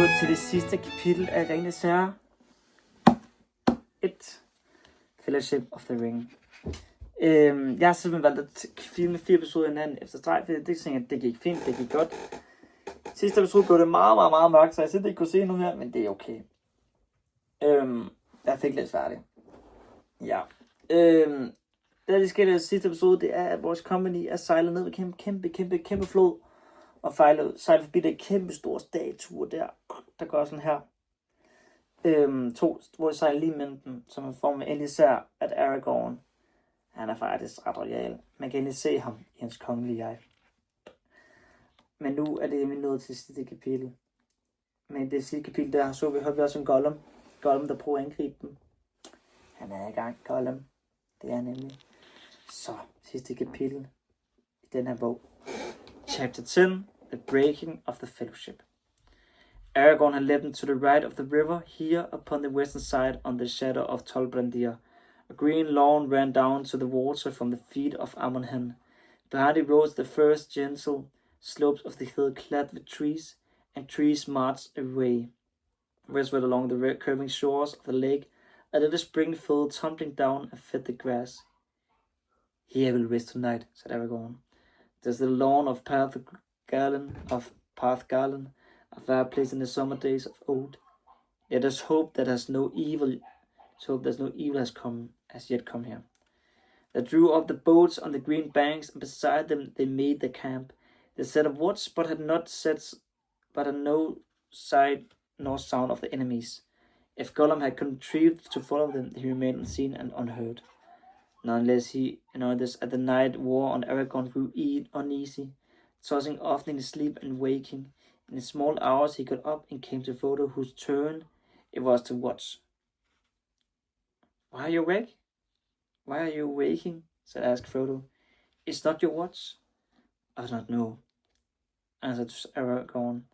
nået til det sidste kapitel af Ringenes Herre. 1. Fellowship of the Ring. Jeg har simpelthen valgt at filme 4 episoder hinanden efter streg, fordi det tænkte, at det gik fint, det gik godt. Sidste episode blev det meget mørkt, så jeg simpelthen ikke kunne se noget mere, men det er okay. Jeg fik lidt færdig. Ja. Det der skete i sidste episode, det er, at vores company er sejlet ned med kæmpe flod, og sejlet forbi det kæmpe store statue der går sådan her. Hvor de sejler lige mellem dem, så man får med endelig ser, at Aragorn, han er faktisk ret royal. Man kan endelig se ham i hans kongelige jeg. Men nu er det nået til sidste kapitel. Men det sidste kapitel der, så hørte vi også en Gollum, der prøver at angribe dem. Han er i gang, Gollum. Det er nemlig. Så, sidste kapitel i den her bog. Chapter 10, The Breaking of the Fellowship. Aragorn had led them to the right of the river, here upon the western side on the shadow of Tol Brandir. A green lawn ran down to the water from the feet of Amon Hen. Behind it rose the first gentle slopes of the hill clad with trees, and trees marched away. Westward along the curving shores of the lake, a little spring fell tumbling down and fed the grass. Here I will rest tonight, said Aragorn. There's the lawn of Pathgarden, a fair place in the summer days of old. Let us hope that there's no evil has yet come here. They drew up the boats on the green banks, and beside them they made their camp. They set a watch, but had no sight nor sound of the enemies. If Gollum had contrived to follow them, he remained unseen and unheard. Nonetheless, as the night wore on, Aragorn grew uneasy, tossing often in his sleep and waking. In the small hours he got up and came to Frodo, whose turn it was to watch. Why are you awake? Why are you waking? asked Frodo. It's not your watch. I do not know, answered Aragorn.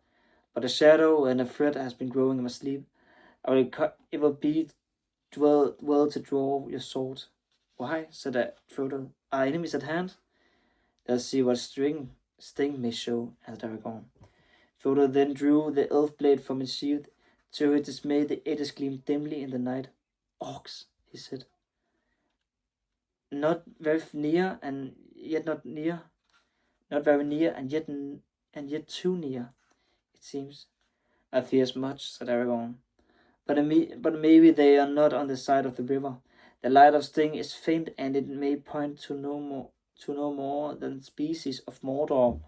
But a shadow and a thread has been growing in my sleep. It will be well to draw your sword. Why? said Frodo. Are enemies at hand? Let's see what sting may show, answered Aragorn. Frodo then drew the elf blade from its sheath. To his dismay, the edges gleamed dimly in the night. Orcs, he said. Not very near, and yet not near. Not very near, and yet too near, it seems. I fear as much, said Aragorn. But maybe they are not on the side of the river. The light of Sting is faint, and it may point to no more than species of Mordor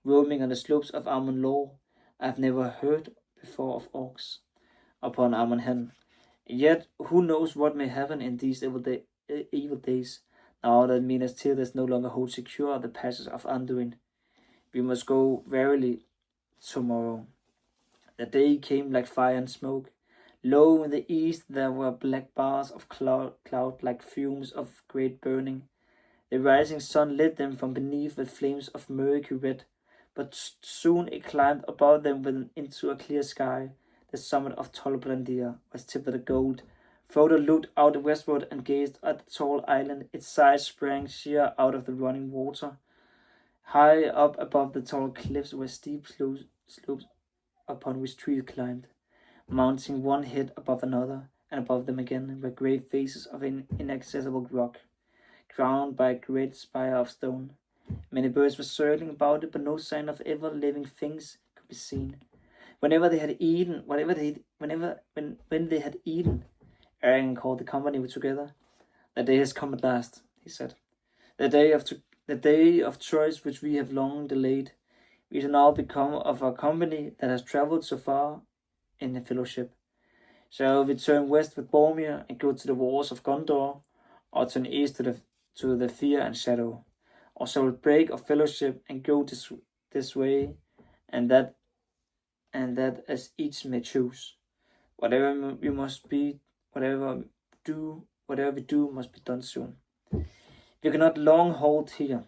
roaming on the slopes of Amon Lor. I have never heard before of orcs upon Amon Hen. Yet who knows what may happen in these evil days, now that Minas Tirith no longer holds secure the passage of Anduin. We must go warily tomorrow. The day came like fire and smoke. Low in the east there were black bars of cloud like fumes of great burning. The rising sun lit them from beneath with flames of murky red, but soon it climbed above them into a clear sky. The summit of Tol Brandir was tipped with gold. Frodo looked out westward and gazed at the tall island. Its sides sprang sheer out of the running water. High up above the tall cliffs were steep slopes upon which trees climbed, mounting one head above another, and above them again were great faces of inaccessible rock, crowned by a great spire of stone. Many birds were circling about it, but no sign of ever living things could be seen. When they had eaten, Aragorn called the company together. The day has come at last, he said. The day of choice which we have long delayed. We shall now become of a company that has travelled so far in the fellowship. Shall we turn west with Boromir and go to the walls of Gondor, or turn east to the fear and shadow? Or shall we break our fellowship and go this way, and that as each may choose? Whatever we do must be done soon. We cannot long hold here.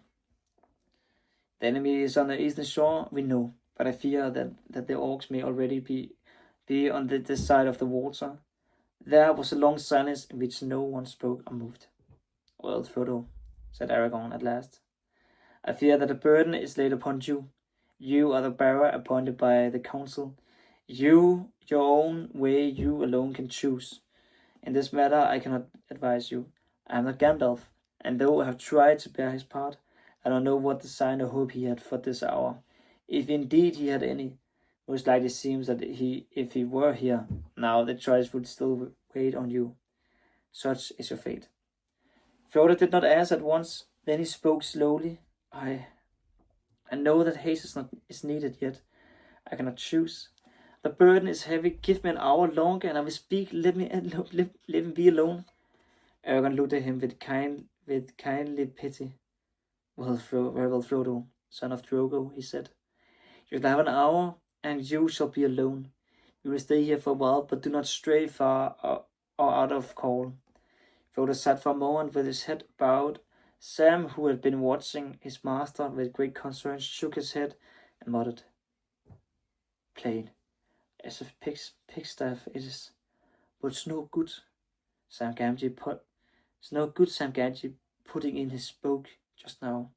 The enemy is on the eastern shore, we know, but I fear that the orcs may already be on this side of the water. There was a long silence in which no one spoke or moved. Well, Frodo, said Aragorn at last, I fear that a burden is laid upon you. You are the bearer appointed by the council. Your own way, you alone can choose. In this matter, I cannot advise you. I am not Gandalf, and though I have tried to bear his part, I don't know what design or hope he had for this hour. If indeed he had any, most likely it seems that if he were here now, the choice would still wait on you. Such is your fate. Frodo did not answer at once. Then he spoke slowly. I know that haste is needed, yet I cannot choose. The burden is heavy. Give me an hour longer, and I will speak. Let me be alone. Aragorn looked at him with kindly pity. Very well, Frodo, son of Drogo, he said. You shall have an hour, and you shall be alone. You will stay here for a while, but do not stray far or out of call. Frodo sat for a moment with his head bowed. Sam, who had been watching his master with great concern, shook his head and muttered, "Plain, as a pigstaff it is, but it's no good." Sam Gamgee putting in his spoke just now.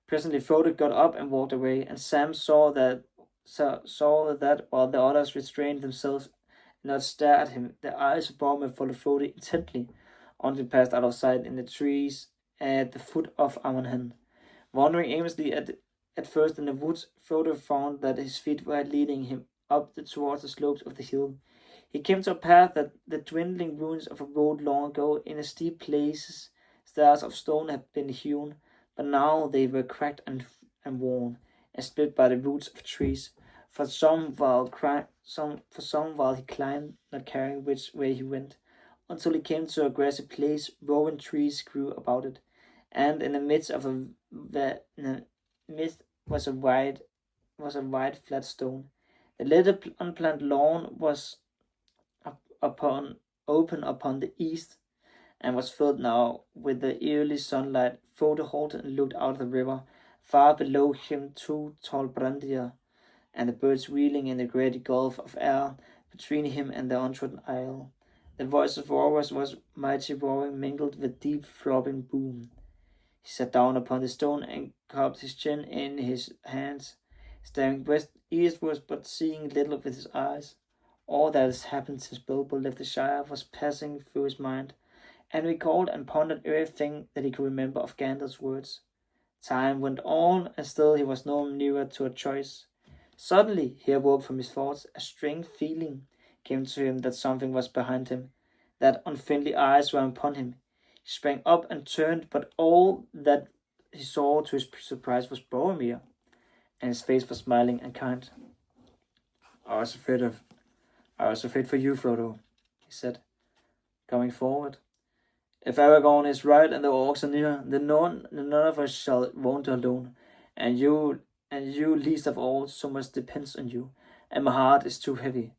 Presently Frodo got up and walked away, and Sam saw that while the others restrained themselves and not stared at him, the eyes of Boromir followed Frodo intently until he passed out of sight in the trees at the foot of Amonhen. Wandering aimlessly at first in the woods, Frodo found that his feet were leading him up towards the slopes of the hill. He came to a path that the dwindling ruins of a road long ago. In the steep places, stairs of stone had been hewn, but now they were cracked and worn, and split by the roots of trees. For some while he climbed, not caring which way he went, until he came to a grassy place. Rowan trees grew about it, and in the midst was a wide flat stone. The little unplanted lawn was open upon the east, and was filled now with the early sunlight. Frodo halted and looked out of the river. Far below him, two tall brandir, and the birds wheeling in the great gulf of air between him and the untrodden isle. The voice of roarers was mighty roaring, mingled with deep throbbing boom. He sat down upon the stone and cupped his chin in his hands, staring eastwards, but seeing little with his eyes. All that has happened since Bilbo left the Shire was passing through his mind, and recalled and pondered everything that he could remember of Gandalf's words. Time went on, and still he was no nearer to a choice. Suddenly he awoke from his thoughts. A strange feeling came to him that something was behind him, that unfriendly eyes were upon him. He sprang up and turned, but all that he saw to his surprise was Boromir, and his face was smiling and kind. I was afraid for you, Frodo, he said, coming forward. If Aragorn is right and the orcs are near, then none of us shall wander alone, and you least of all. So much depends on you, and my heart is too heavy.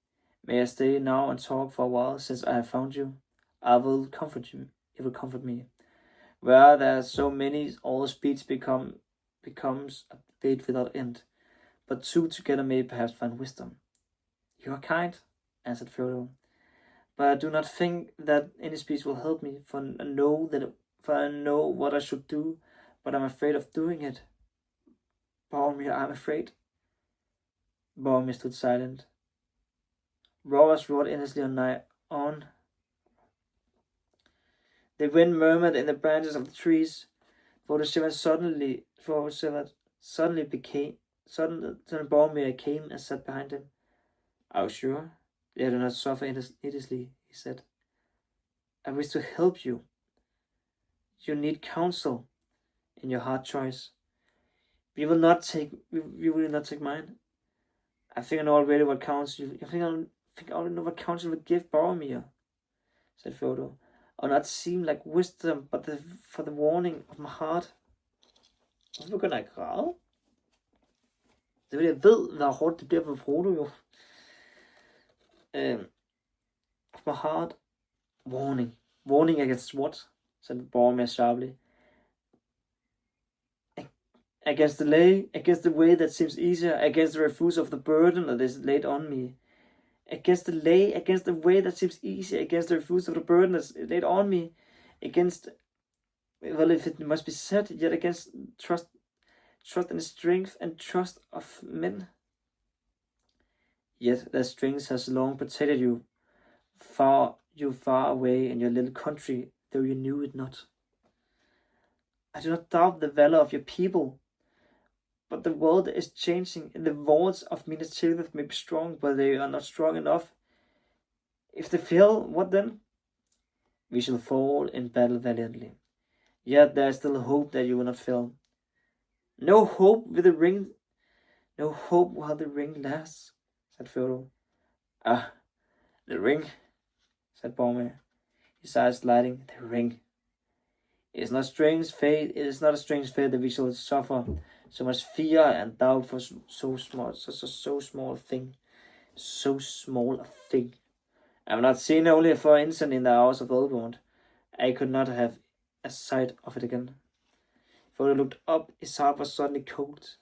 May I stay now and talk for a while, since I have found you? I will comfort you. It will comfort me. Where there are so many, all speech becomes a debate without end. But two together may perhaps find wisdom. You are kind, answered Frodo, but I do not think that any speech will help me, for I know what I should do, but I'm afraid of doing it. Boromir, I'm afraid. Boromir stood silent. Roars roared endlessly on. The wind murmured in the branches of the trees. Boromir came and sat behind him. Are you sure? They do not suffer needlessly, he said. I wish to help you. You need counsel in your hard choice. We will not take mine. I think I know already what counsel you. I think I already know what counsel you would give Boromir, said Frodo. I will not seem like wisdom, but for the warning of my heart. Hvorfor begynder jeg at græde? Det er fordi, jeg ved, hvor hårdt det bliver for Frodo jo. Of my heart, warning. Warning against what? Said Boromir sharply. Against the way that seems easier, against the refusal of the burden that is laid on me. Against the way that seems easier, against the refusal of the burden that's laid on me. Against, well, if it must be said, yet against trust in the strength and trust of men. Yet their strength has long protected you far away in your little country, though you knew it not. I do not doubt the valor of your people, but the world is changing, and the walls of Minas Tirith may be strong, but they are not strong enough. If they fail, what then? We shall fall in battle valiantly. Yet there is still hope that you will not fail. No hope with the ring, no hope while the ring lasts, said Frodo. Ah, the ring, said Boromir, his eyes lighting. The ring. It is not a strange fate that we shall suffer so much fear and doubt for so small a thing. So small a thing. I have not seen only for an instant in the hours of Elrond. I could not have a sight of it again. Frodo looked up, his heart was suddenly cold.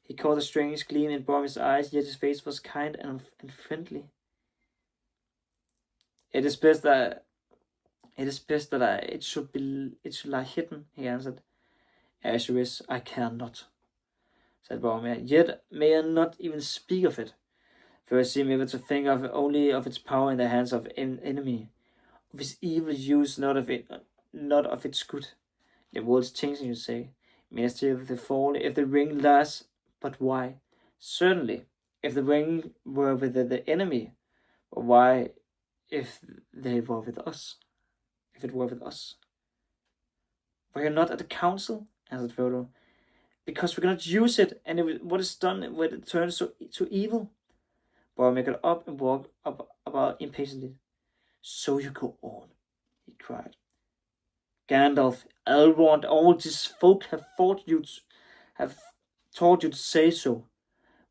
He caught a strange gleam in Boromir's eyes, yet his face was kind and friendly. It is best that it should lie hidden, he answered. As you wish, I care not, said Boromir. Yet may I not even speak of it. For I seem ever to think only of its power in the hands of an enemy, of his evil use, not of its good. The world's changing, you say. Minas Tirith will fall if the ring lasts, but why? Certainly, if the ring were with the enemy, but why if they were with us? If it were with us? Were you not at the council? Answered Frodo. Because we cannot use it, and what is done when it turns to evil? Boromir got up and walked about impatiently. So you go on, he cried. Gandalf, Elrond, all these folk have taught you to say so.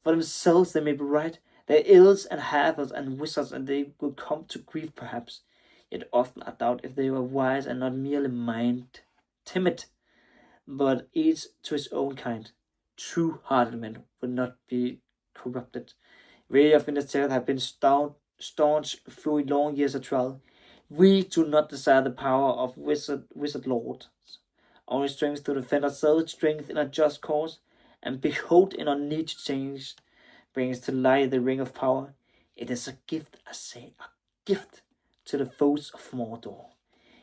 For themselves they may be right. They are ills and half-elves and wizards, and they will come to grief perhaps. Yet often I doubt if they were wise and not merely timid, but each to his own kind. True-hearted men would not be corrupted. We of Minas Tirith have been staunch through long years of trial. We do not desire the power of wizard lords. Only strength to defend ourselves, strength in a just cause, and behold in our need to change, brings to light the ring of power. It is a gift, I say, a gift to the foes of Mordor.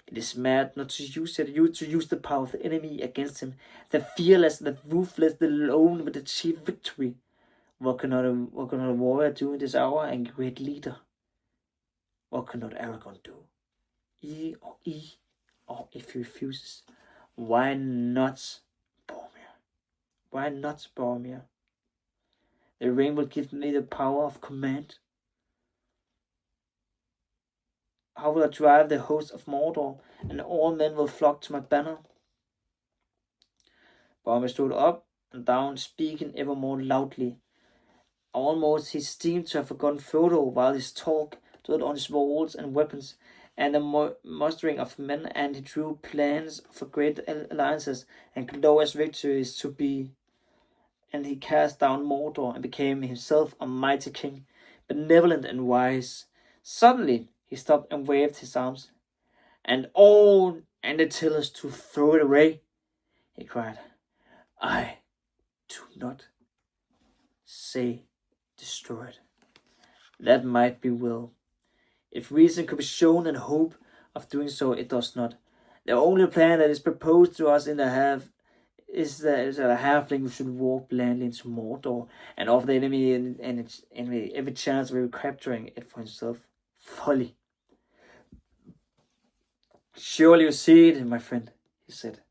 It is mad not to use it, to use the power of the enemy against him, the fearless, the ruthless, the lone with achieve victory. What cannot a warrior do in this hour, and great leader? What cannot Aragorn do? Or if he refuses, why not Boromir? Why not Boromir? The ring will give me the power of command. How will I drive the host of Mordor, and all men will flock to my banner? Boromir stood up and down, speaking ever more loudly. Almost he seemed to have forgotten Frodo while his talk dwelt on his walls and weapons, and the mustering of men, and he drew plans for great alliances and glorious victories to be. And he cast down Mordor and became himself a mighty king, benevolent and wise. Suddenly he stopped and waved his arms. And they tell us to throw it away, he cried. I do not say destroy it. That might be well. If reason could be shown and hope of doing so, it does not. The only plan that is proposed to us in the half is that a halfling should walk blindly into Mordor and offer the enemy and every chance of recapturing it for himself. Folly. Surely you see it, my friend, he said,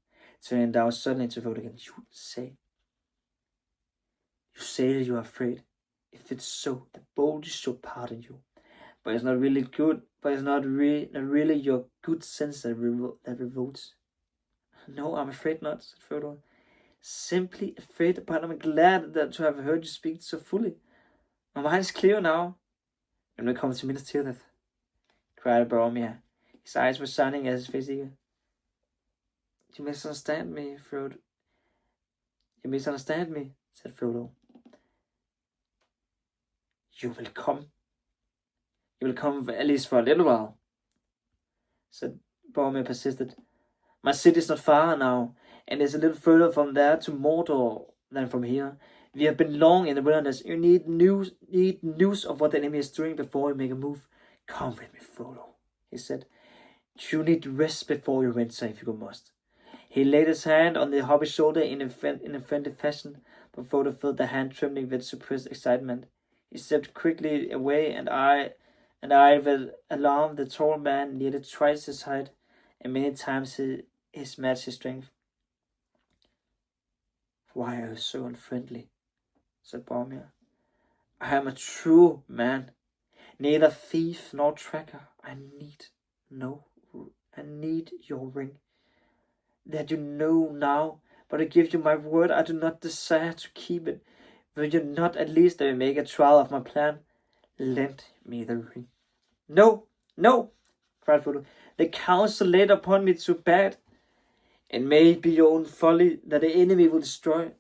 turning down suddenly to vote again. You say that you are afraid. If it's so, the boldest shall pardon you. But it's not really good. But it's not really your good sense that revolts. No, I'm afraid not, said Frodo. Simply afraid, but I'm glad to have heard you speak so fully. My mind is clear now. When we come to Minas Tirith, cried Boromir. His eyes were shining as his face eager. You misunderstand me, Frodo. You misunderstand me, said Frodo. You will come. You will come at least for a little while, said Boromir persisted. My city is not far now, and it's a little further from there to Mordor than from here. If you have been long in the wilderness, you need news of what the enemy is doing before you make a move. Come with me, Frodo, he said. You need rest before you venture if you must. He laid his hand on the hobbit's shoulder in a friendly fashion, but Frodo felt the hand trembling with suppressed excitement. He stepped quickly away, and eyed with alarm the tall man nearly twice his height, and many times his matched his strength. Why are you so unfriendly? Said Boromir. I am a true man, neither thief nor tracker. I need your ring. That you know now, but I give you my word, I do not desire to keep it. Will you not at least make a trial of my plan? Lend me the ring. No, cried Frodo. The counsel laid upon me too bad. It may be your own folly that the enemy will destroy.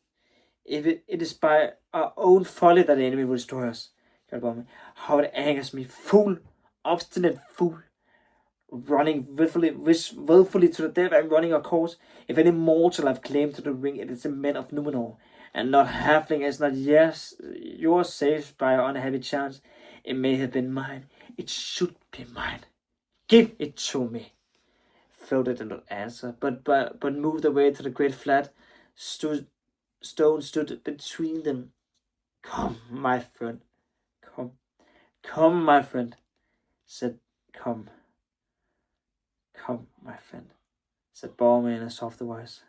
If it is by our own folly that the enemy will destroy us. How it angers me, fool, obstinate fool, running willfully to the death and running a course. If any mortal have claim to the ring, it is the men of Numenor, and not halfling is not yours saved by an unhappy chance. It may have been mine. It should be mine. Give it to me. Frodo did not answer, but moved away to the great flat. Stone stood between them. Come, my friend. Come, my friend. Said, come, my friend. Said Boromir in a softer voice.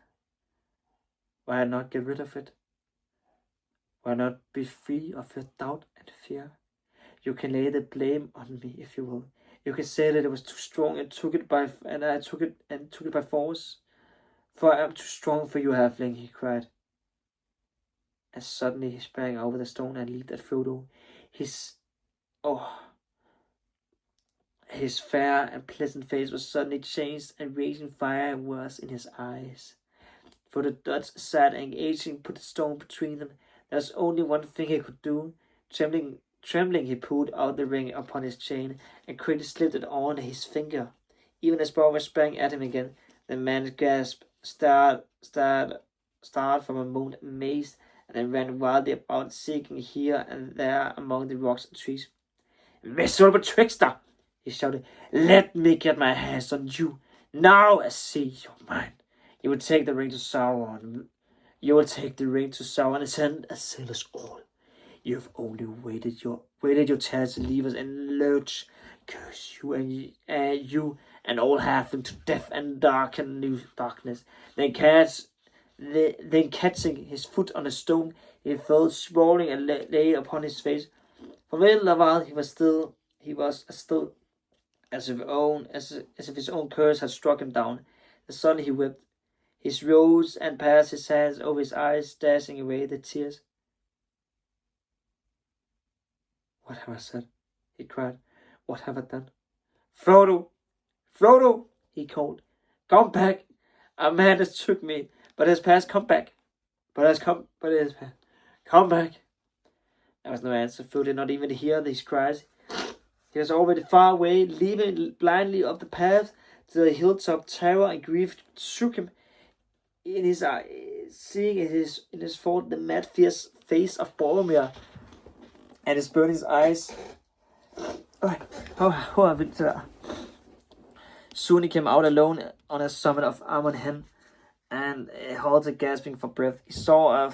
Why not get rid of it? Why not be free of your doubt and fear? You can lay the blame on me if you will. You can say that it was too strong and I took it by force. For I am too strong for you, halfling, he cried. And suddenly he sprang over the stone and leaped at Frodo. His fair and pleasant face was suddenly changed, and raging fire was in his eyes. Frodo dodged aside and engaging put the stone between them. There was only one thing he could do. Trembling, he pulled out the ring upon his chain and quickly slipped it on his finger. Even as Boromir sprang at him again, the man gasped, started from a moment, amazed, and then ran wildly about, seeking here and there among the rocks and trees. Miserable trickster! He shouted. Let me get my hands on you. Now I see you're mine. You will take the ring to Sauron. And send a sailors all. You have only waited your chance to leave us in lurch. Curse you and all halfling to death and darkness. Then catching his foot on a stone, he fell sprawling and lay upon his face. For a little while he was still as if his own curse had struck him down. Suddenly he wept. He rose and passed his hands over his eyes, dashing away the tears. What have I said? He cried. What have I done? Frodo! He called. Come back! A man has took me, but has passed. Come back! Come back! There was no answer. Frodo did not even hear these cries. He was already far away, leaping blindly up the path to the hilltop. Terror and grief shook him in his eyes, seeing in his thought the mad, fierce face of Boromir and his burning eyes. Soon he came out alone on the summit of Amon Hen and halted, gasping for breath. He saw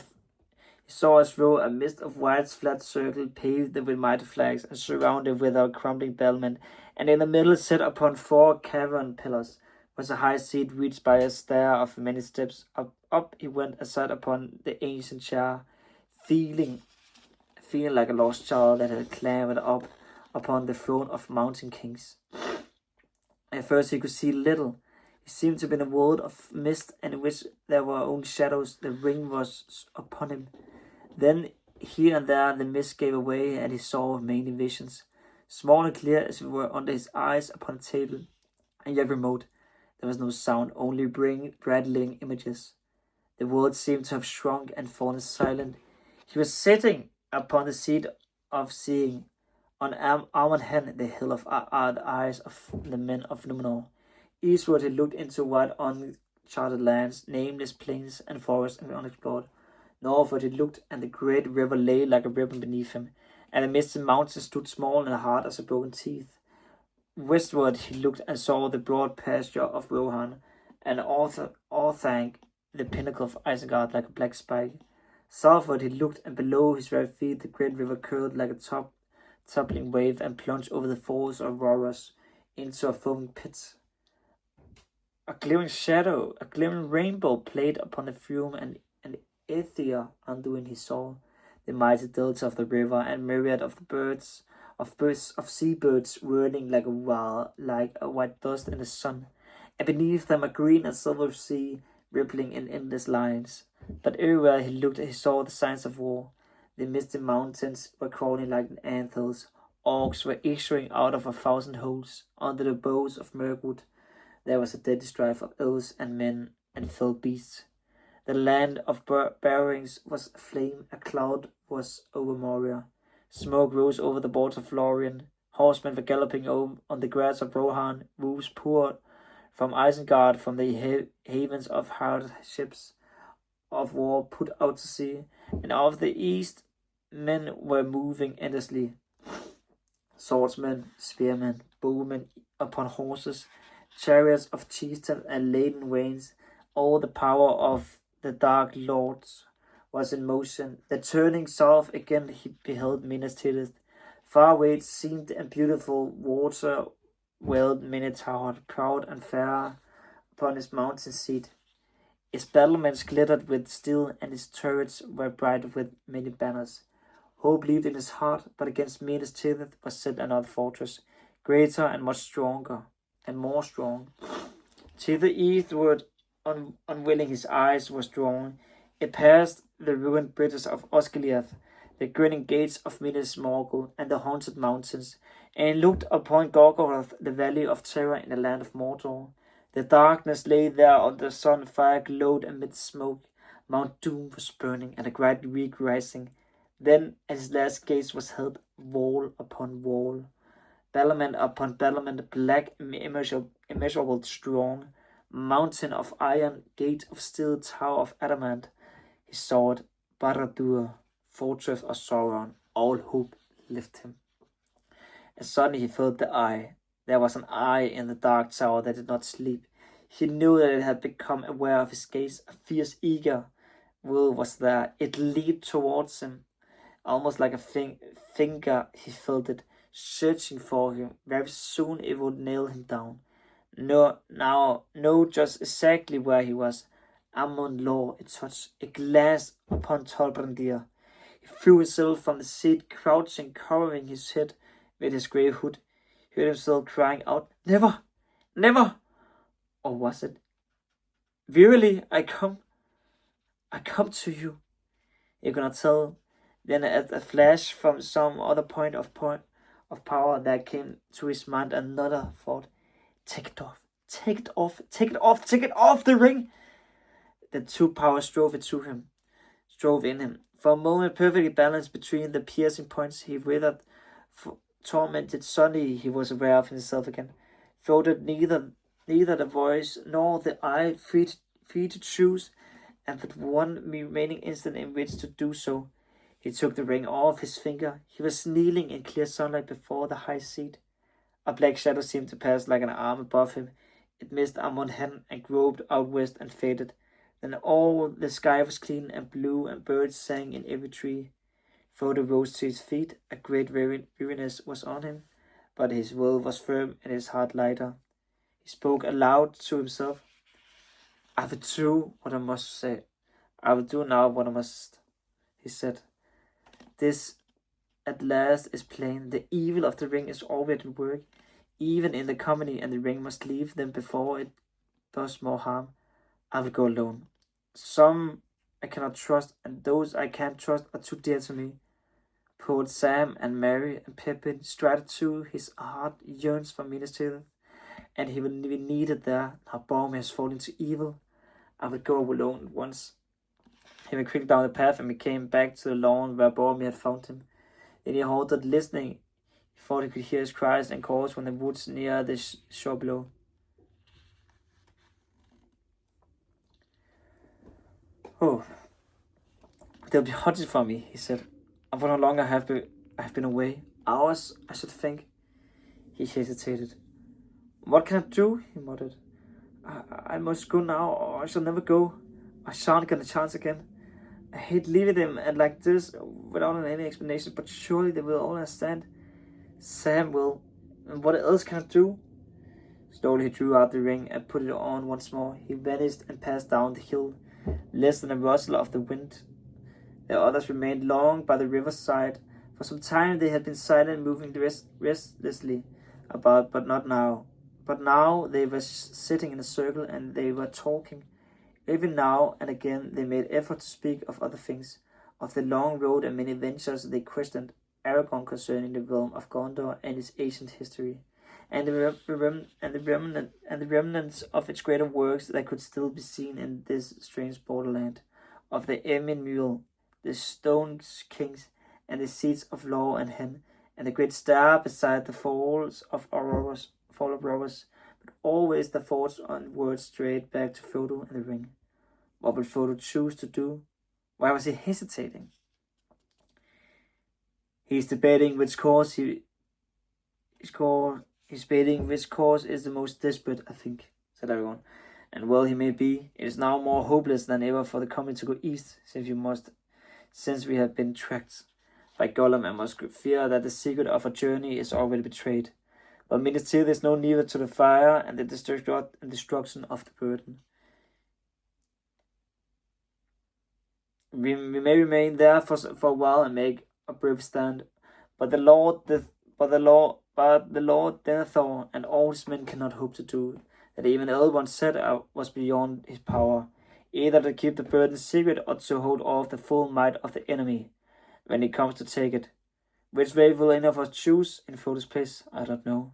us through a mist of white flat circle paved with mighty flags and surrounded with our crumbling battlement, and in the middle, set upon 4 cavern pillars, was a high seat reached by a stair of many steps. Up he went, aside upon the ancient chair, feeling like a lost child that had clambered up upon the throne of mountain kings. At first he could see little. It seemed to be in a world of mist, in which there were only shadows. The ring was upon him. Then, here and there, the mist gave away, and he saw many visions, small and clear as if it were under his eyes upon a table, and yet remote. There was no sound, only bright living images. The world seemed to have shrunk and fallen silent. He was sitting upon the seat of seeing, on Amon Hen, the hill of the eyes of the men of Numenor. Eastward he looked into wide uncharted lands, nameless plains and forests unexplored. Northward he looked, and the great river lay like a ribbon beneath him, and the misty mountains stood small and hard as a broken teeth. Westward he looked and saw the broad pasture of Rohan, and Orthanc, the pinnacle of Isengard, like a black spike. Southward he looked, and below his very feet the great river curled like a toppling wave and plunged over the falls of Rhoros into a foaming pit. A glimmering shadow, a glimmering rainbow played upon the fume, and Aether undoing he saw the mighty delta of the river, and myriad of seabirds whirling like a white dust in the sun, and beneath them a green and silver sea rippling in endless lines. But everywhere he looked he saw the signs of war. The misty mountains were crawling like anthers, orcs were issuing out of 1,000 holes. Under the boughs of Mirkwood there was a deadly strife of elves and men and fell beasts. The land of bearings was aflame, a cloud was over Moria. Smoke rose over the borders of Lorien. Horsemen were galloping on the grass of Rohan. Wolves poured from Isengard, from the havens of hard ships of war put out to sea. And of the east men were moving endlessly. Swordsmen, spearmen, bowmen upon horses, chariots of chieftains and laden wains. All the power of the Dark Lords was in motion. The turning south again he beheld Minas Tirith. Far away it seemed and beautiful water welled Minotaur, proud and fair upon his mountain seat. Its battlements glittered with steel, and its turrets were bright with many banners. Hope lived in his heart, but against Minas Tirith was set another fortress, greater and much stronger, and more strong. To the eastward, unwilling his eyes was drawn. It passed the ruined bridges of Osgiliath, the grinning gates of Minas Morgul, and the haunted mountains, and looked upon Gorgoroth, the valley of terror in the land of Mordor. The darkness lay there on the sun, fire glowed amid smoke. Mount Doom was burning, and a great reek rising. Then, as his last gaze was held, wall upon wall, battlement upon battlement, black, immeasurable strong, mountain of iron, gate of steel, tower of adamant. He saw it, Barad-dûr, fortress of Sauron. All hope left him. And suddenly he felt the eye. There was an eye in the dark tower that did not sleep. He knew that it had become aware of his gaze. A fierce, eager will was there. It leaped towards him, almost like a finger. He felt it, searching for him. Very soon it would nail him down. Know just exactly where he was. Amon Lor it touched. It glanced upon Tolbrandir. He threw himself from the seat, crouching, covering his head with his grey hood. He heard himself crying out, "Never! Never!" Or was it, "Verily, I come to you"? He could not tell. Then at a flash from some other point of power, there came to his mind another thought. Take it off, take it off, take it off, take it off, the ring! The two powers strove in him. For a moment, perfectly balanced between the piercing points, he withered, tormented. Suddenly he was aware of himself again. Floated neither the voice nor the eye, free to choose, and with one remaining instant in which to do so, he took the ring off his finger. He was kneeling in clear sunlight before the high seat. A black shadow seemed to pass like an arm above him. It missed Amon Hen and groped out west and faded. Then all the sky was clean and blue, and birds sang in every tree. Frodo rose to his feet. A great weariness was on him, but his will was firm and his heart lighter. He spoke aloud to himself. "I will do what I must say. I will do now what I must," he said. "This at last is plain. The evil of the ring is already at work, even in the company, and the ring must leave them before it does more harm. I will go alone. Some I cannot trust, and those I can't trust are too dear to me. Poor Sam and Mary and Pippin, strided too. His heart yearns for Minas Tirith, and he will be needed there. Now Boromir has fallen to evil. I will go alone at once." He went quickly down the path and came back to the lawn where Boromir had found him. Then he halted, listening. He thought he could hear his cries and calls from the woods near the shore below. Oh. They'll be hunting for me, he said. And for how long I have been away? Hours, I should think. He hesitated. What can I do? He muttered. I must go now, or I shall never go. I shan't get a chance again. I hate leaving them and like this without any explanation, but surely they will all understand. Sam will. And what else can I do? Slowly he drew out the ring and put it on once more. He vanished and passed down the hill, less than a rustle of the wind. The others remained long by the riverside. For some time they had been silent, moving restlessly about, but not now. But now they were sitting in a circle and they were talking. Even now and again they made effort to speak of other things, of the long road and many ventures they questioned Aragon concerning the realm of Gondor and its ancient history, and the remnants of its greater works that could still be seen in this strange borderland, of the Emin Mule, the Stone Kings, and the seats of Law and Hen, and the great star beside the falls of Auroras, but always the thoughts and words straight back to Frodo and the ring. What would Frodo choose to do? Why was he hesitating? He's debating which course is the most desperate, I think, said everyone. And well he may be. It is now more hopeless than ever for the company to go east, since we have been tracked. By Gollum, I must fear that the secret of our journey is already betrayed. But Minas Tirith is no nearer to the fire and the destruction of the burden. We may remain there for a while and make a brave stand, but the Lord Denethor and all his men cannot hope to do that even Elrond said was beyond his power, either to keep the burden secret or to hold off the full might of the enemy when he comes to take it. Which way will any of us choose in Frodo's place? I don't know.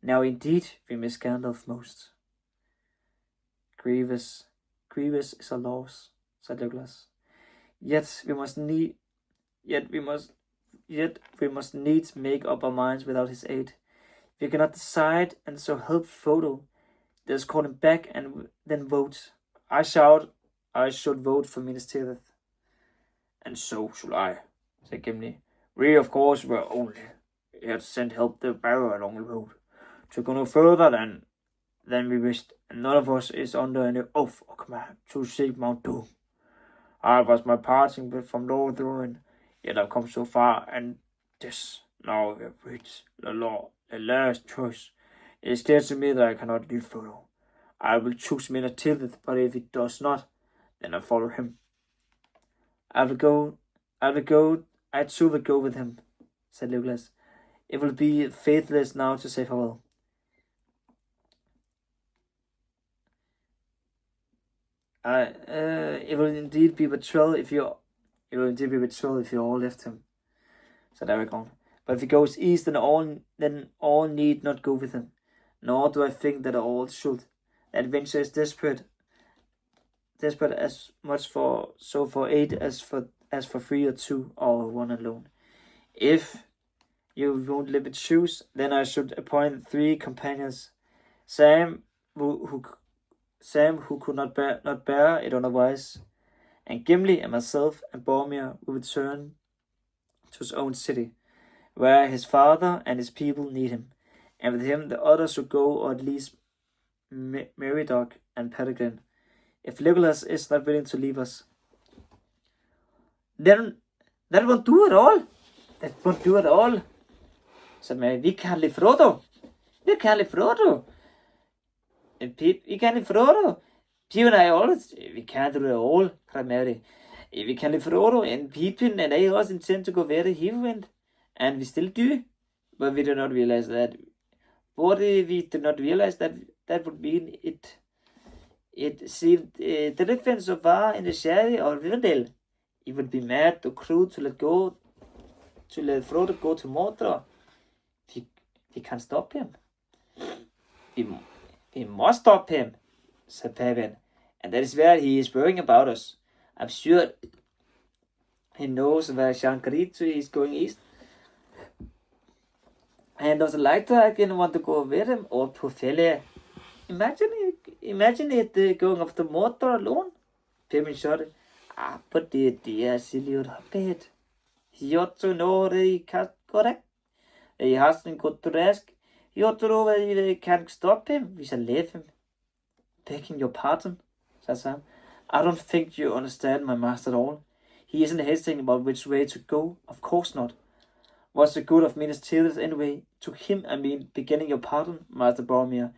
Now indeed we miss Gandalf most. Grievous is our loss, said Legolas. Yet we must needs make up our minds without his aid. We cannot decide, and so help Frodo. Let us call him back and then vote. I should vote for Minas Tirith. And so should I, said Gimli. We, of course, were only here to send help the barrow along the road. To go no further than we wished, and none of us is under any oath or command to seek Mount Doom. I was my parting from Lord Thorin, yet I've come so far, and this, now we have reached the last choice. It is clear to me that I cannot leave Frodo. I will choose Minas Tirith, but if he does not, then I follow him. I too will go with him, said Legolas. It will be faithless now to say farewell. It will indeed be betrayal if you all left him, said Aragorn. But if he goes east, then all need not go with him. Nor do I think that all should. The adventure is desperate as much for 8 as for 3 or 2 or 1 alone. If you won't let me choose, then I should appoint 3 companions. Sam, who could not bear it otherwise, and Gimli and myself and Boromir will return to his own city, where his father and his people need him, and with him the others should go, or at least Meriadoc and Peregrine, if Legolas is not willing to leave us. Then that won't do at all. That won't do at all, said Mary. We can't leave Frodo. We can't leave Frodo. And we can't leave Frodo. Pip and I always, we can't do it all, cried Mary. We can leave Frodo, and Pippin and I also intend to go where he went. And we still do. But we do not realize that. We do not realize that would mean it seemed the difference so far in the Shire or Rivendell. It would be mad or cruel to let Frodo go to Mordor. We can't stop him. We must stop him, said Pippin, and that is where he is worrying about us. I'm sure he knows where Shankarito is going east. And does Lighter want to go with him, or Porphyria? Imagine it going off to Mordor alone. Pippin shouted. But the silly old hobbit. He ought to know that he can't correct. He hasn't got to ask. He ought to know that he can't stop him. We shall leave him. Begging your pardon, said Sam. I don't think you understand my master at all. He isn't hesitating about which way to go. Of course not. What's the good of Minas Tirith anyway? To him, I mean, beginning your pardon, Master Boromir.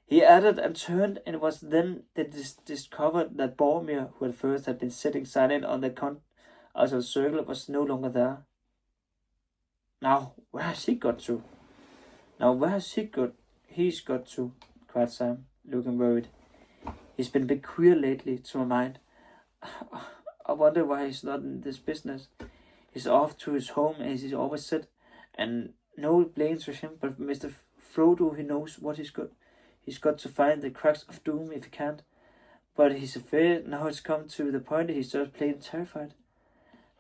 He added and turned, and it was then they discovered that Boromir, who at first had been sitting silent on the outside circle, was no longer there. Now, where has he got to? He's got to, cried Sam, looking worried. He's been a bit queer lately, to my mind. I wonder why he's not in this business. He's off to his home, as he's always said, and no blame to him, but Mr. Frodo, he knows what he's got. He's got to find the cracks of doom if he can't. But he's afraid now it's come to the point that he's just plain terrified.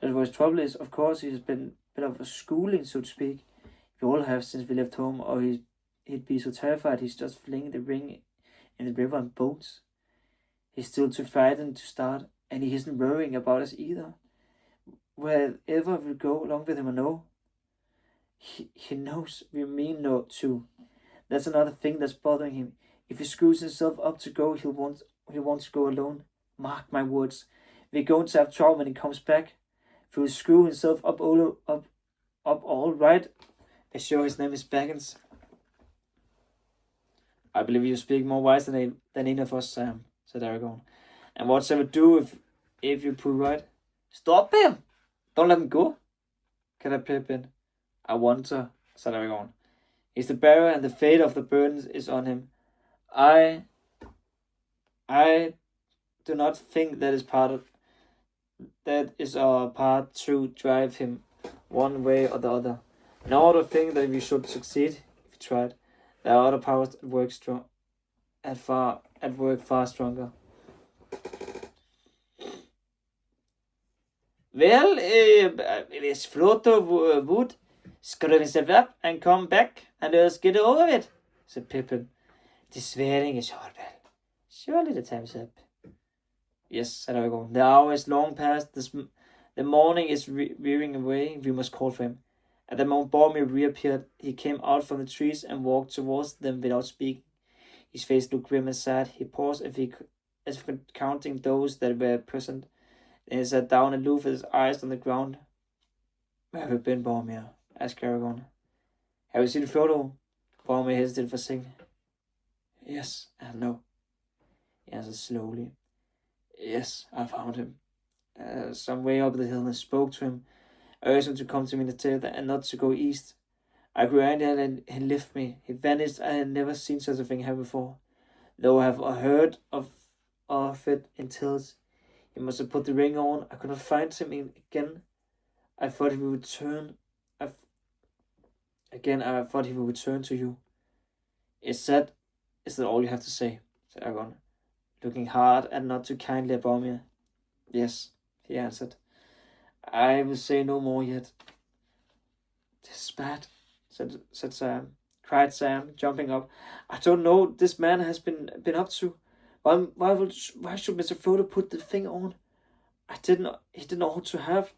That's what his trouble is. Of course, he's been a bit of a schooling, so to speak. We all have since we left home, or he'd be so terrified he's just flinging the ring in the river on boats. He's still too frightened to start, and he isn't worrying about us either. Wherever we go along with him or no, he knows we mean no too. That's another thing that's bothering him. If he screws himself up to go, he'll want to go alone. Mark my words. We're going to have trouble when he comes back. If he'll screw himself up all right. I'm sure his name is Baggins. I believe you speak more wise than any of us, Sam, said Aragorn. And what shall we do if you prove right? Stop him! Don't let him go, cried Pippin. I wonder, said Aragorn. He's the bearer, and the fate of the burden is on him. I do not think that is our part to drive him one way or the other. Nor do I think that we should succeed if we tried. There are other powers at work far stronger. Well, if Frodo would screw himself up and come back and let us get it over with, said Pippin. The swearing is horrible. Surely the time's up. Yes, said Aragorn. The hour is long past. The morning is wearing away. We must call for him. At the moment Boromir reappeared, he came out from the trees and walked towards them without speaking. His face looked grim and sad. He paused as if counting those that were present. Then he sat down aloof with his eyes on the ground. Where have you been, Boromir? Asked Aragorn. Have you seen Frodo? Boromir hesitated for a second. Yes and no, he answered slowly. Yes, I found him. Some way up the hill and spoke to him. I urged him to come to Minas Tirith and not to go east. I grew angry and he left me. He vanished. I had never seen such a thing happen before. Though I have heard of it in tales. He must have put the ring on. I could not find him again. I thought he would return. I thought he would return to you. Is that all you have to say? Said Aragorn, looking hard and not too kindly at Boromir. Yes, he answered. I will say no more yet. This is bad, said Sam. Cried Sam, jumping up. I don't know what this man has been up to. Why should Mr. Frodo put the thing on? He didn't ought to have.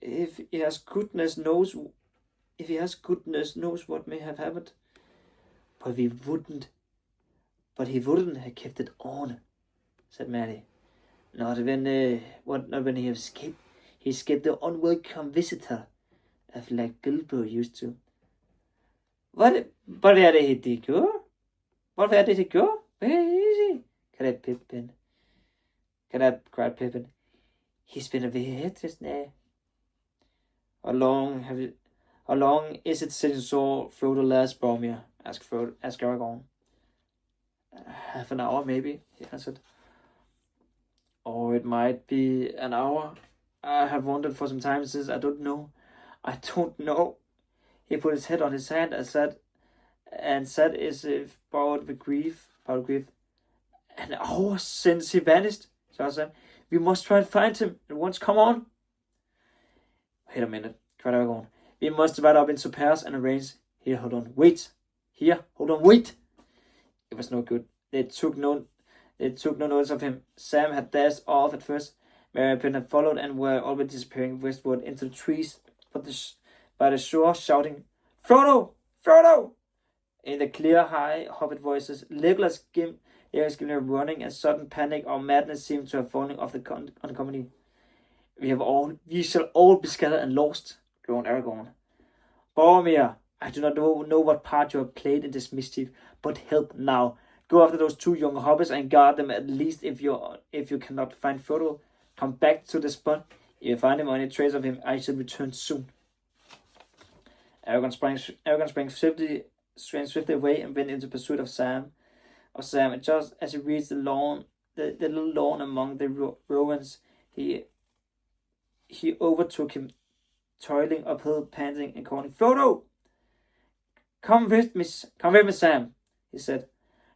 If he has goodness knows what may have happened. But he wouldn't have kept it on, said Merry. Not when he escaped. He escaped the unwelcome visitor, like Bilbo used to. Where did he go? Where did he go? Where is he? Cried Pippin. He's been away here just now. How long is it since you saw Frodo last, Boromir? Asked Aragorn. Half an hour, maybe, he answered. Or it might be an hour. I have wondered for some time since. I don't know. He put his head on his hand and said as if bowed with grief. An hour since he vanished, said Sam. We must try and find him at once. Come on. Wait a minute, cried Aragorn. We must divide up into pairs and arrange. Here, hold on, wait. It was no good. They took no notice of him. Sam had dashed off at first. Merry had followed and were already disappearing westward into the trees by the shore, shouting, Frodo! Frodo! In the clear, high hobbit voices, Legolas Gimli were running, and sudden panic or madness seemed to have fallen off on the company. We shall all be scattered and lost, groaned Aragorn. Boromir, I do not know what part you have played in this mischief, but help now. Go after those 2 young hobbits and guard them, at least if you cannot find Frodo. Come back to the spot. If you find him or any trace of him, I shall return soon. Aragorn sprang swiftly away and went into pursuit of Sam. And just as he reached the little lawn among the Rowans, he overtook him, toiling uphill, panting and calling, Frodo! Come with me, Sam, he said,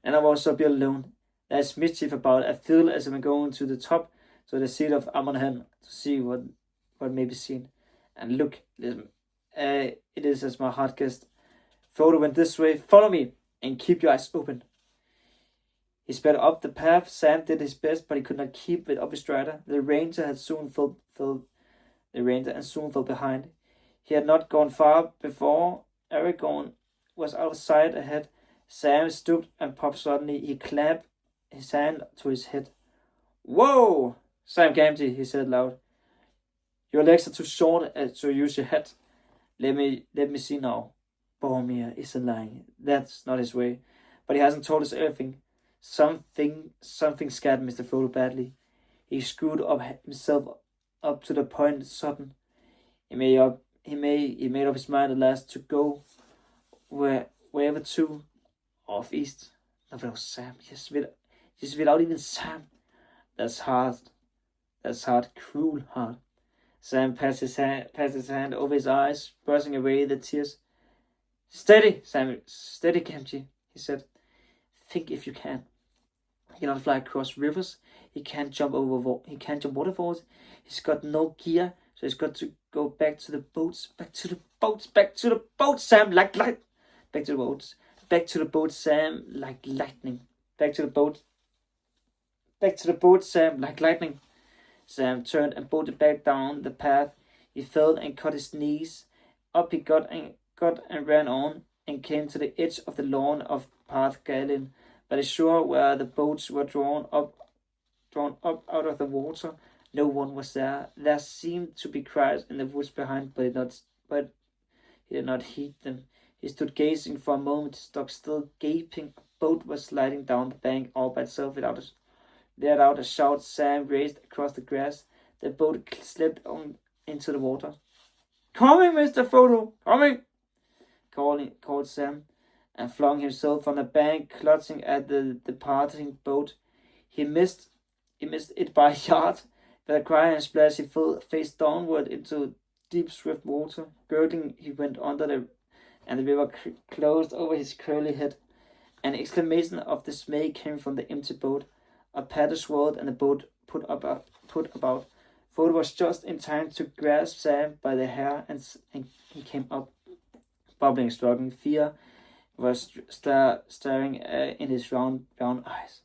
and I will also be alone. There is mischief about. I feel as if I'm going to the top, to the seat of Amonhen, to see what may be seen. And look, listen, it is as my heart guessed. Frodo went this way. Follow me, and keep your eyes open. He sped up the path. Sam did his best, but he could not keep it up his strider. The ranger soon fell behind. He had not gone far before Aragorn was out of sight ahead. Sam stooped and popped suddenly. He clapped his hand to his head. Whoa! Sam Gamgee, he said loud. Your legs are too short to use your head. Let me see now. Boromir isn't lying. That's not his way. But he hasn't told us everything. Something scared Mr. Frodo badly. He screwed himself up to the point sudden. He made up his mind at last to go wherever to, off east. Not without Sam. Just without even Sam. That's hard. Cruel hard. Sam passed his hand over his eyes, brushing away the tears. Steady, Sam. Steady, Gamgee, he said. Think if you can. He cannot fly across rivers. He can't jump waterfalls. He's got no gear, so he's got to go back to the boats. Back to the boats, Sam, like light. Back to the boats. Back to the boat, Sam, like lightning. Back to the boat. Back to the boat, Sam, like lightning. Sam turned and bolted back down the path. He fell and cut his knees. Up he got and ran on, and came to the edge of the lawn of Path Galen, by the shore where the boats were drawn up out of the water. No one was there. There seemed to be cries in the woods behind, but he did not heed them. He stood gazing for a moment, stock still, gaping. A boat was sliding down the bank all by itself without a shout. Sam raced across the grass. The boat slipped on into the water. Coming, Mr. Frodo, coming! Called Sam, and flung himself on the bank, clutching at the departing boat. He missed it by a yard. With a cry and splash, he fell face downward into deep, swift water. Gurgling, he went under and the river closed over his curly head. An exclamation of dismay came from the empty boat. A paddle swirled, and the boat put about. Frodo was just in time to grasp Sam by the hair, and he came up. Bubbling, struggling, fear was staring in his round brown eyes.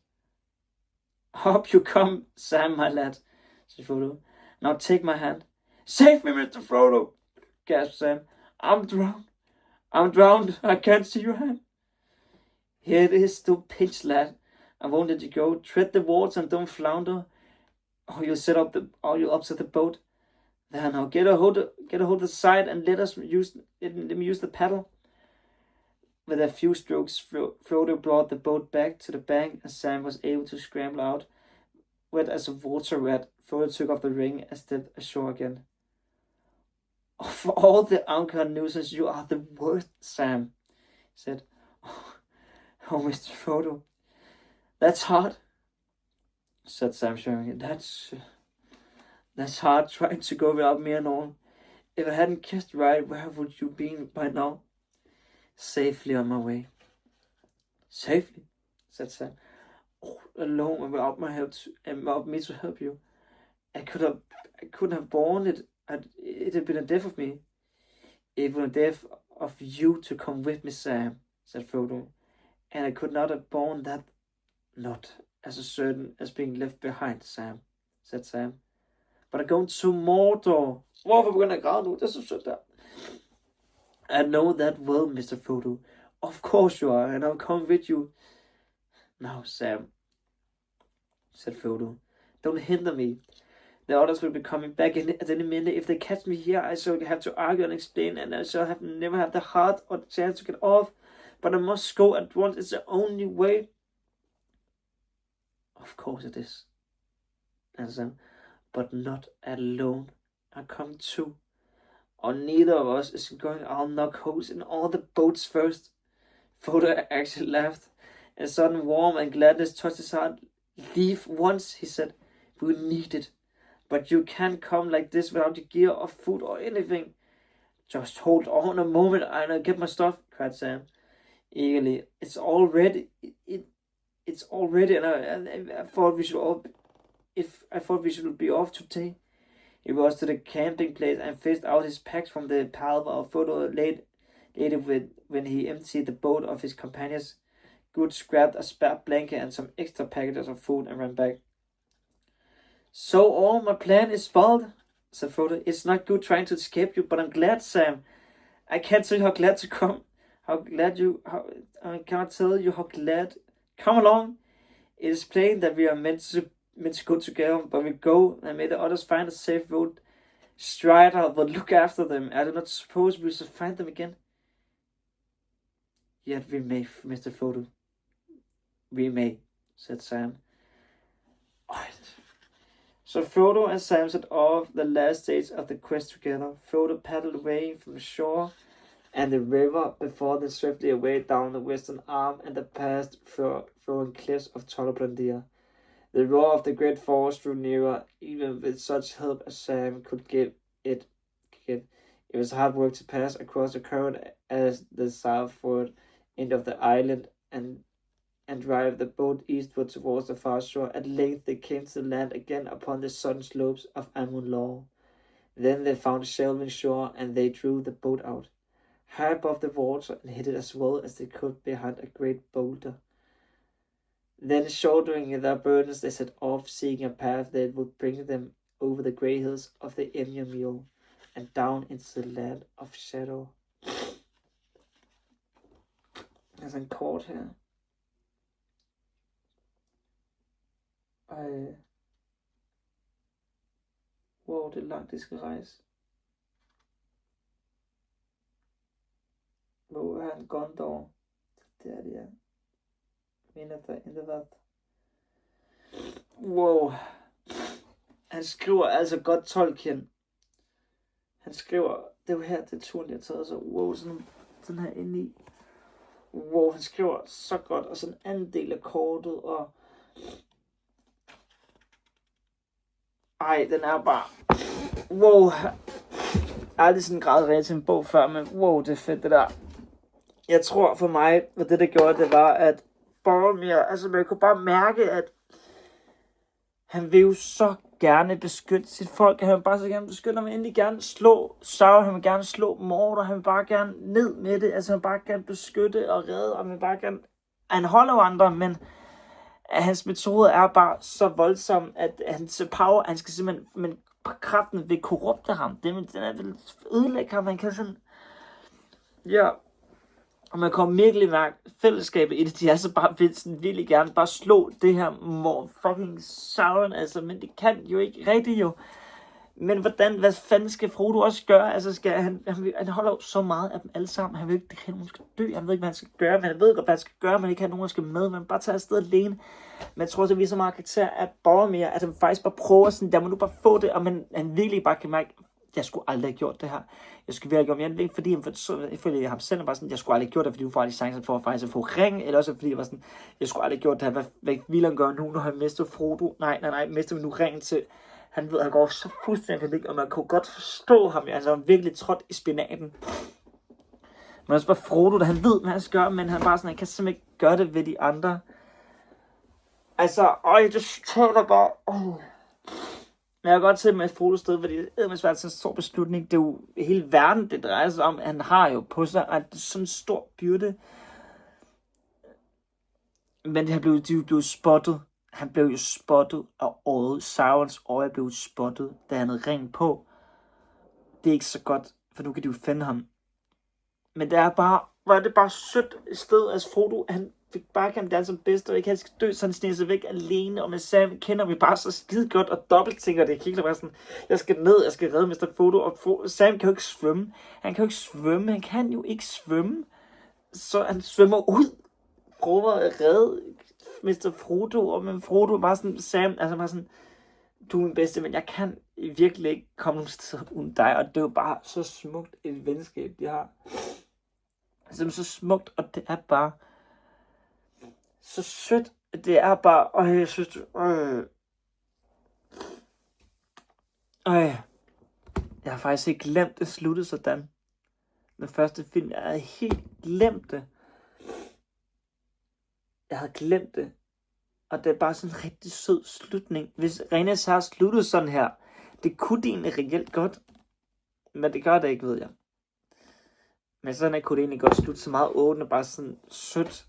Up you come, Sam, my lad, said Frodo. Now take my hand. Save me, Mr. Frodo, gasped Sam. I'm drowned. I can't see your hand. Here it is, don't pinch, lad. I won't let you go. Tread the water and don't flounder, or you'll upset the boat. There now, get a hold of the side and let me use the paddle. With a few strokes, Frodo brought the boat back to the bank, and Sam was able to scramble out. Wet as a water rat, Frodo took off the ring and stepped ashore again. Of all the anchor nuisance, you are the worst, Sam, he said. Oh, Mr. Frodo, that's hard, said Sam, showing. That's hard, trying to go without me and all. If I hadn't kissed right, where would you be by now? Safely on my way. Safely, said Sam. All alone and without me to help you. I couldn't have borne it. It had been a death of me. Even a death of you to come with me, Sam, said Frodo. And I could not have borne that, not as certain as being left behind, Sam, said Sam. but I'm going to Mordor. Hvorfor begynder jeg at græde nu? Det er så sødt der. I know that well, Mr. Frodo. Of course you are, and I'll come with you. Now, Sam, said Frodo, don't hinder me. The others will be coming back at any minute. If they catch me here, I shall have to argue and explain, and I shall never have the heart or the chance to get off. But I must go at once. It's the only way. Of course it is, answered Sam, but not alone. I come too. Or neither of us is going. I'll knock holes in all the boats first. Frodo actually laughed. A sudden warmth and gladness touched his heart. Leave once, he said. We need it. But you can't come like this without your gear or food or anything. Just hold on a moment and I'll get my stuff, cried Sam eagerly. It's all ready. It's all ready, and I thought we should be off today. He was to the camping place and fished out his packs from the pile of Frodo laid it when he emptied the boat of his companions' goods, grabbed a spare blanket and some extra packages of food, and ran back. So all my plan is spoiled, said Frodo. It's not good trying to escape you, but I'm glad, Sam. I can't tell you how glad to come. I cannot tell you how glad. Come along. It is plain that we are meant to go together, but we go, and may the others find a safe road. Strider will look after them. I do not suppose we shall find them again. Yet we may, Mr. Frodo. We may, said Sam. So Frodo and Sam set off the last stage of the quest together. Frodo paddled away from the shore and the river before they swiftly away down the western arm and the past flowing cliffs of Tolobrandir. The roar of the great forest drew nearer, even with such help as Sam could give it. It was hard work to pass across the current as the southward end of the island and drive the boat eastward towards the far shore. At length they came to land again upon the southern slopes of Amun-Lor. Then they found a shelving shore, and they drew the boat out, high above the water, and hid it as well as they could behind a great boulder. Then, shouldering their burdens, they set off, seeking a path that would bring them over the grey hills of the Emir and down into the land of shadow. There's en kort her. Wow, det er langt, de skal rejse. Hvor er han Gondor? Det er det, ja. Minder in the vat. Wow. Han skriver altså godt Tolkien. Han skriver, det er jo her, det turen, jeg har taget, så wow, sådan her inde i. Wow, han skriver så godt, og sådan en anden del af kortet, og ej, den er bare, wow, jeg har aldrig sådan grædet rigtig til en bog før, men wow, det er fedt det der. Jeg tror for mig, hvad det gjorde, det var, at Boromir, altså man kunne bare mærke, at han vil jo så gerne beskytte sit folk, han vil bare så gerne beskytte, han vil endelig gerne slå Sauron, han vil gerne slå Mordor, han vil bare gerne ned med det, altså han vil bare gerne beskytte og redde, og han vil bare gerne, han holder jo andre, men hans metode er bare så voldsom, at hans power, han skal simpelthen, men kraften vil korrupte ham, den vil ødelægge ham, han kan sådan, ja, og man kommer virkelig mærke fællesskabet i det, de er så bare virkelig gerne bare slå det her fucking Sauron, altså, men det kan jo ikke rigtigt jo. Men hvad fanden skal Frodo også gøre? Altså skal han holder jo så meget af dem alle sammen. Han vil ikke, at nogen skal dø. Han ved ikke, hvad han skal gøre. Men han ved godt, hvad han skal gøre. Men ikke have nogen, der skal med. Man bare tager afsted alene. Men jeg tror, at det viser meget karakter af Boromir, at han faktisk bare prøver sådan, der må du bare få det. Og han virkelig bare kan mærke, jeg skulle aldrig have gjort det her. Jeg skulle virkelig gøre mere, fordi ifølge ham selv, bare sådan, jeg skulle aldrig have gjort det, fordi du får aldrig chancen for at faktisk at få ring, eller også fordi jeg var sådan, jeg skulle aldrig have gjort det her. Hvad vil han gøre nu, når han mister Frodo? Nej, mister vi nu ringen til. Han ved, han går så fuldstændig, og man kunne godt forstå ham. Altså, han virkelig trådt i spinaten. Men også bare Frodo, der han ved, hvad han skal gøre, men han bare sådan, han kan simpelthen ikke gøre det ved de andre. Altså, det taler bare. Men jeg kan godt se med Frodos sted, fordi det er svært sådan en stor beslutning. Det er jo hele verden, det drejer sig om. Han har jo på sig, at det er sådan en stor byrde. Men de er blevet spottet. Han blev jo spottet af øjet. Saurons øje blev spottet, da han havde ring på. Det er ikke så godt, for nu kan de jo finde ham. Men det er bare, hvor er det bare sødt i stedet. Altså Frodo, han fik bare kendt det som bedste, og ikke han skal dø, så han sniger sig væk alene. Og med Sam kender vi bare så skide godt, og dobbelt tænker det. Kigger bare sådan, jeg skal ned, jeg skal redde Mr. Frodo. Og Sam kan jo ikke svømme. Han kan jo ikke svømme. Så han svømmer ud. Prøver at redde Mr. Frodo, og men Frodo er bare sådan, Sam, altså bare sådan, du er min bedste, men jeg kan virkelig ikke komme nogen steder uden dig, og det er jo bare så smukt et venskab, de har. Det er så smukt, og det er bare så sødt. Det er bare, jeg synes, jeg har faktisk ikke glemt, det sluttede sådan. Den første film, jeg havde helt glemt det. Jeg havde glemt det. Og det er bare sådan en rigtig sød slutning. Hvis Ringenes Herre sluttede sådan her, det kunne det egentlig reelt godt. Men det gør det ikke, ved jeg. Men sådan her kunne det egentlig godt slutte så meget åbent, bare sådan sødt.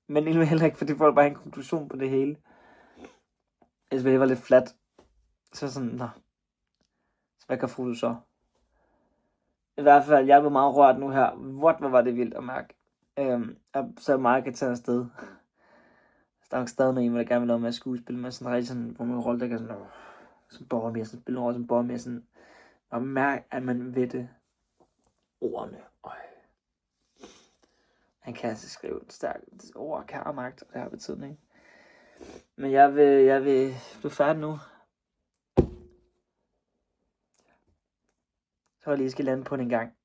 Men egentlig heller ikke, for det får bare en konklusion på det hele. Altså, det var lidt flat. Så sådan, nå. Så hvad kan Frodo så? I hvert fald, jeg blev meget rørt nu her. Hvor var det vildt at mærke. Så meget kan tage afsted. Der er jo stadig noget, der gerne vil lave med at skuespille med sådan rigtig sådan, hvor man rolle, der kan sådan, som borger mere, sådan spille over som borger mere sådan, og mærke, at man ved det. Ordene. Han kan altså skrive en stærk ord, kan have magt, og det har betydning. Men jeg vil blive færdig nu. Så jeg lige skal lande på den en gang.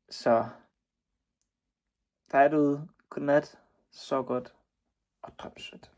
Så der er du ude. Godnat. Så godt. Og drøm sødt.